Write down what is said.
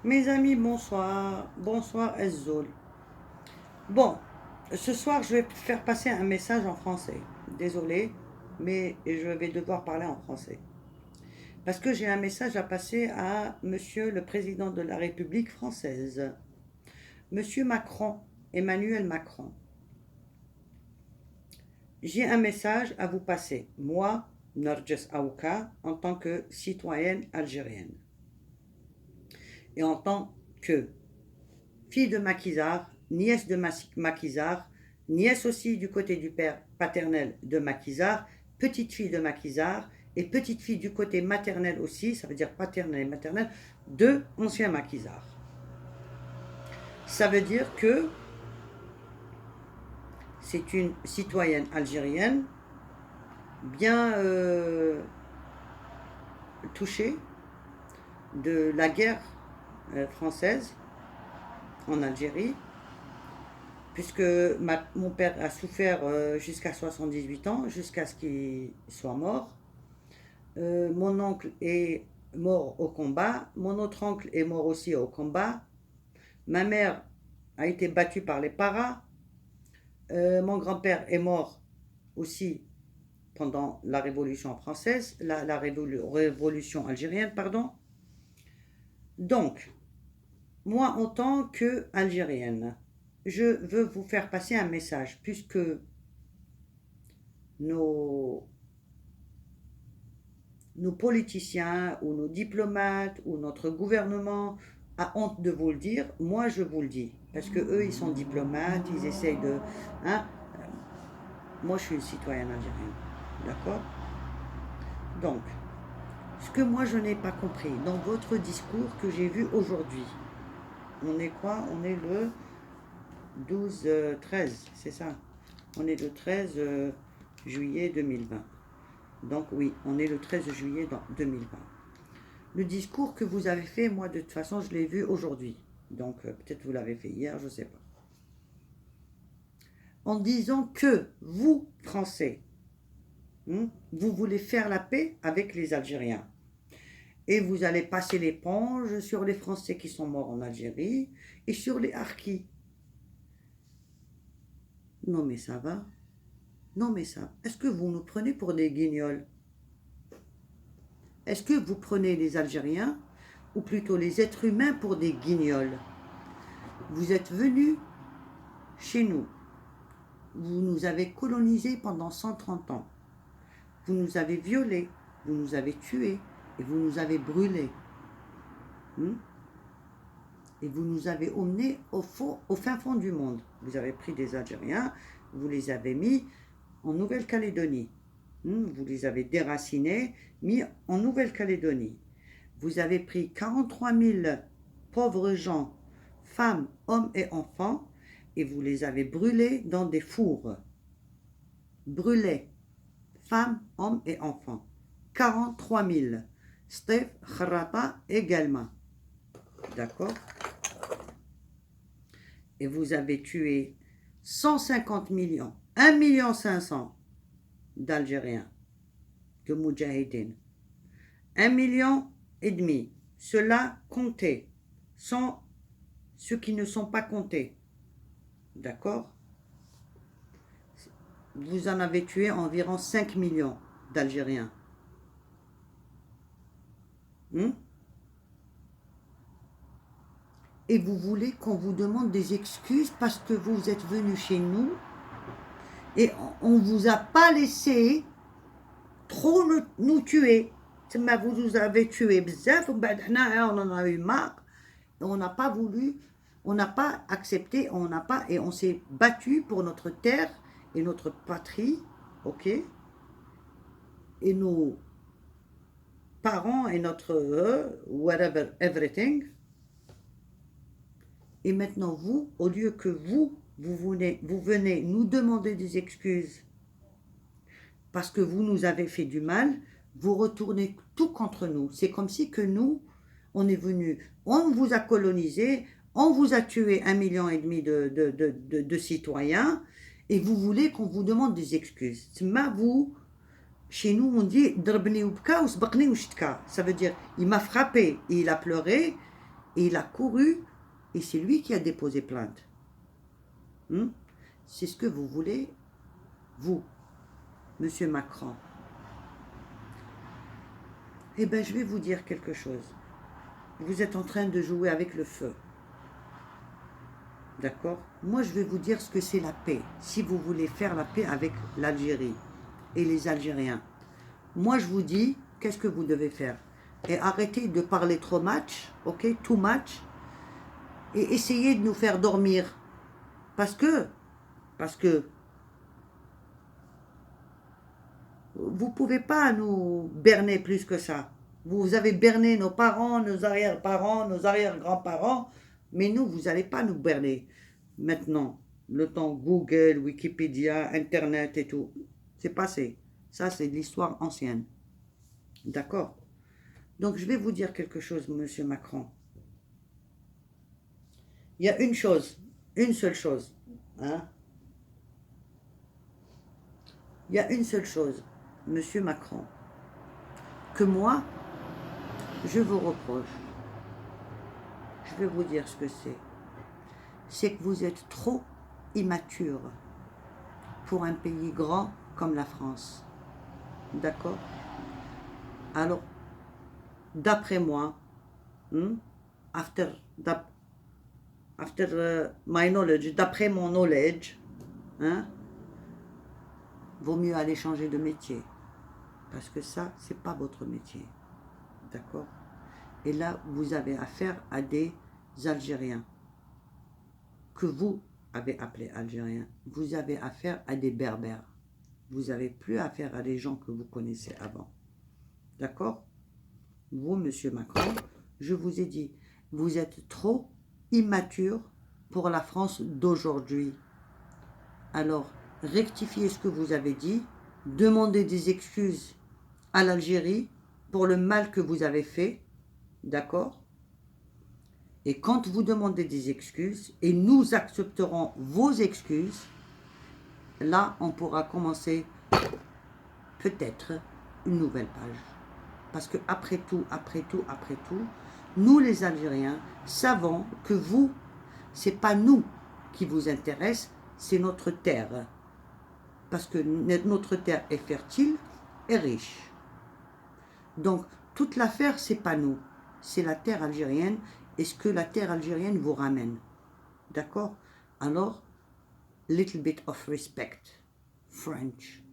Mes amis, bonsoir. Bonsoir, Ezzoul. Bon, ce soir, je vais faire passer un message en français. Désolé, mais je vais devoir parler en français. Parce que j'ai un message à passer à Monsieur le Président de la République française. Monsieur Macron, Emmanuel Macron. J'ai un message à vous passer. Moi, Narges Aouka, en tant que citoyenne algérienne. Et en tant que fille de maquisard, nièce de maquisard, nièce aussi du côté du père paternel de maquisard, petite fille de maquisard et petite fille du côté maternel aussi, ça veut dire paternel et maternel, de anciens maquisards. Ça veut dire que c'est une citoyenne algérienne bien touchée de la guerre française en Algérie, puisque mon père a souffert jusqu'à 78 ans, jusqu'à ce qu'il soit mort. Mon oncle est mort au combat, mon autre oncle est mort aussi au combat, ma mère a été battue par les paras, mon grand-père est mort aussi pendant la Révolution française, la Révolution algérienne, pardon. Donc, moi, en tant qu'Algérienne, je veux vous faire passer un message, puisque nos, nos politiciens ou nos diplomates ou notre gouvernement a honte de vous le dire, moi je vous le dis. Parce que eux, ils sont diplomates, ils essayent de... Hein, moi, je suis une citoyenne algérienne. D'accord? Donc, ce que moi, je n'ai pas compris dans votre discours que j'ai vu aujourd'hui, on est quoi? On est le 12, 13, c'est ça? On est le 13 juillet 2020. Donc oui, on est le 13 juillet 2020. Le discours que vous avez fait, moi, de toute façon, je l'ai vu aujourd'hui. Donc peut-être vous l'avez fait hier, je ne sais pas. En disant que vous, Français, vous voulez faire la paix avec les Algériens. Et vous allez passer l'éponge sur les Français qui sont morts en Algérie et sur les Harkis. Non mais ça va. Non mais ça. Est-ce que vous nous prenez pour des guignols? Est-ce que vous prenez les Algériens, ou plutôt les êtres humains, pour des guignols? Vous êtes venus chez nous. Vous nous avez colonisés pendant 130 ans. Vous nous avez violés, vous nous avez tués et vous nous avez brûlés. Et vous nous avez emmenés au fin fond du monde. Vous avez pris des Algériens, vous les avez mis en Nouvelle-Calédonie. Vous les avez déracinés, mis en Nouvelle-Calédonie. Vous avez pris 43 000 pauvres gens, femmes, hommes et enfants, et vous les avez brûlés dans des fours. Brûlés, femmes, hommes et enfants. 43 000. Stef Kharata également. D'accord? Et vous avez tué 150 millions, 1,5 million d'Algériens, de Moudjahidines. 1,5 million. Cela compté, sans ceux qui ne sont pas comptés. D'accord? Vous en avez tué environ 5 millions d'Algériens. Et vous voulez qu'on vous demande des excuses parce que vous êtes venu chez nous et on ne vous a pas laissé trop nous tuer. Vous nous avez tué bzaf, on en a eu marre, et on n'a pas voulu, on n'a pas accepté, et on s'est battu pour notre terre et notre patrie, ok? Et nos parents et notre whatever, everything. Et maintenant vous, au lieu que vous venez nous demander des excuses parce que vous nous avez fait du mal, vous retournez tout contre nous. C'est comme si que nous, on est venus, on vous a colonisé, on vous a tué 1,5 million de citoyens, et vous voulez qu'on vous demande des excuses. Vous, chez nous, on dit ça veut dire il m'a frappé et il a pleuré, Et il a couru, et c'est lui qui a déposé plainte. C'est ce que vous voulez, vous, Monsieur Macron. Eh bien, je vais vous dire quelque chose. Vous êtes en train de jouer avec le feu. D'accord? Moi, je vais vous dire ce que c'est la paix. Si vous voulez faire la paix avec l'Algérie et les Algériens. Moi, je vous dis, qu'est-ce que vous devez faire? Et arrêtez de parler trop much, ok? Too much. Et essayez de nous faire dormir. Parce que vous ne pouvez pas nous berner plus que ça. Vous avez berné nos parents, nos arrière-parents, nos arrière-grands-parents, mais nous, vous n'allez pas nous berner. Maintenant, le temps Google, Wikipédia, Internet et tout, c'est passé. Ça, c'est de l'histoire ancienne. D'accord? Donc, je vais vous dire quelque chose, Monsieur Macron. Il y a une chose, une seule chose. Hein? Il y a une seule chose, Monsieur Macron, que moi, je vous reproche. Je vais vous dire ce que c'est. C'est que vous êtes trop immature pour un pays grand comme la France. D'accord? Alors, d'après moi, after my knowledge, d'après mon knowledge, vaut mieux aller changer de métier. Parce que ça, c'est pas votre métier. D'accord? Et là, vous avez affaire à des Algériens que vous avez appelés Algériens. Vous avez affaire à des Berbères. Vous n'avez plus affaire à des gens que vous connaissez avant. D'accord? Vous, Monsieur Macron, je vous ai dit, vous êtes trop immature pour la France d'aujourd'hui. Alors, rectifiez ce que vous avez dit, demandez des excuses à l'Algérie pour le mal que vous avez fait, d'accord? Et quand vous demandez des excuses, et nous accepterons vos excuses, là, on pourra commencer peut-être une nouvelle page. Parce que après tout, nous les Algériens savons que vous, c'est pas nous qui vous intéresse, c'est notre terre. Parce que notre terre est fertile et riche. Donc, toute l'affaire, c'est pas nous, c'est la terre algérienne et ce que la terre algérienne vous ramène. D'accord? Alors, little bit of respect, French.